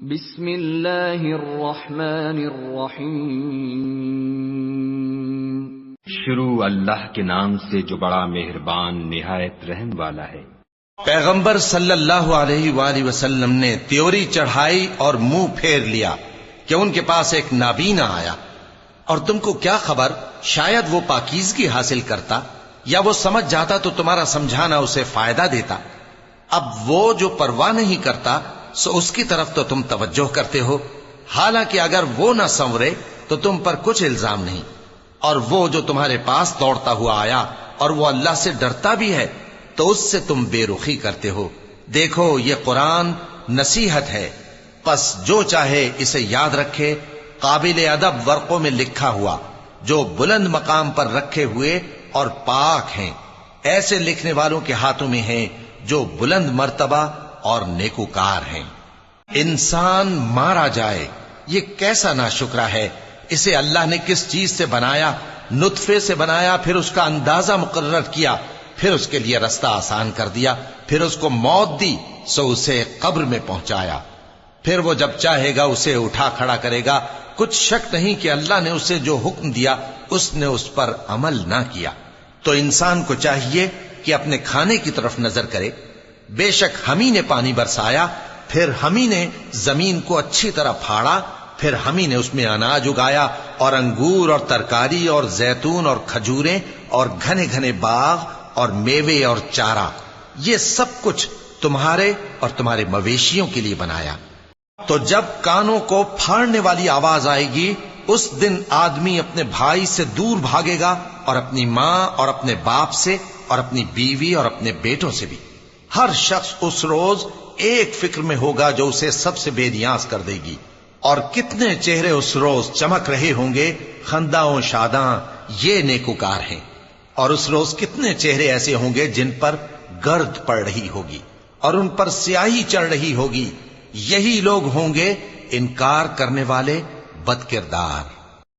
بسم اللہ الرحمن الرحیم شروع اللہ کے نام سے جو بڑا مہربان نہایت رحم والا ہے۔ پیغمبر صلی اللہ علیہ وآلہ وسلم نے تیوری چڑھائی اور منہ پھیر لیا کہ ان کے پاس ایک نابینا آیا، اور تم کو کیا خبر، شاید وہ پاکیزگی حاصل کرتا یا وہ سمجھ جاتا تو تمہارا سمجھانا اسے فائدہ دیتا۔ اب وہ جو پرواہ نہیں کرتا سو اس کی طرف تو تم توجہ کرتے ہو، حالانکہ اگر وہ نہ سنورے تو تم پر کچھ الزام نہیں۔ اور وہ جو تمہارے پاس دوڑتا ہوا آیا اور وہ اللہ سے ڈرتا بھی ہے تو اس سے تم بے رخی کرتے ہو۔ دیکھو یہ قرآن نصیحت ہے، پس جو چاہے اسے یاد رکھے، قابل ادب ورقوں میں لکھا ہوا، جو بلند مقام پر رکھے ہوئے اور پاک ہیں، ایسے لکھنے والوں کے ہاتھوں میں ہیں جو بلند مرتبہ اور نیکوکار ہیں۔ انسان مارا جائے، یہ کیسا ناشکرا ہے۔ اسے اللہ نے کس چیز سے بنایا؟ نطفے سے بنایا، پھر اس کا اندازہ مقرر کیا، پھر اس کے لیے رستہ آسان کر دیا، پھر اس کو موت دی سو اسے قبر میں پہنچایا، پھر وہ جب چاہے گا اسے اٹھا کھڑا کرے گا۔ کچھ شک نہیں کہ اللہ نے اسے جو حکم دیا اس نے اس پر عمل نہ کیا۔ تو انسان کو چاہیے کہ اپنے کھانے کی طرف نظر کرے۔ بے شک ہم ہی نے پانی برسایا، پھر ہم ہی نے زمین کو اچھی طرح پھاڑا، پھر ہم ہی نے اس میں اناج اگایا اور انگور اور ترکاری اور زیتون اور کھجوریں اور گھنے گھنے باغ اور میوے اور چارہ، یہ سب کچھ تمہارے اور تمہارے مویشیوں کے لیے بنایا۔ تو جب کانوں کو پھاڑنے والی آواز آئے گی اس دن آدمی اپنے بھائی سے دور بھاگے گا، اور اپنی ماں اور اپنے باپ سے اور اپنی بیوی اور اپنے بیٹوں سے بھی۔ ہر شخص اس روز ایک فکر میں ہوگا جو اسے سب سے بے نیاز کر دے گی۔ اور کتنے چہرے اس روز چمک رہے ہوں گے، خنداں و شاداں، یہ نیکوکار ہیں۔ اور اس روز کتنے چہرے ایسے ہوں گے جن پر گرد پڑ رہی ہوگی اور ان پر سیاہی چڑھ رہی ہوگی، یہی لوگ ہوں گے انکار کرنے والے بد کردار۔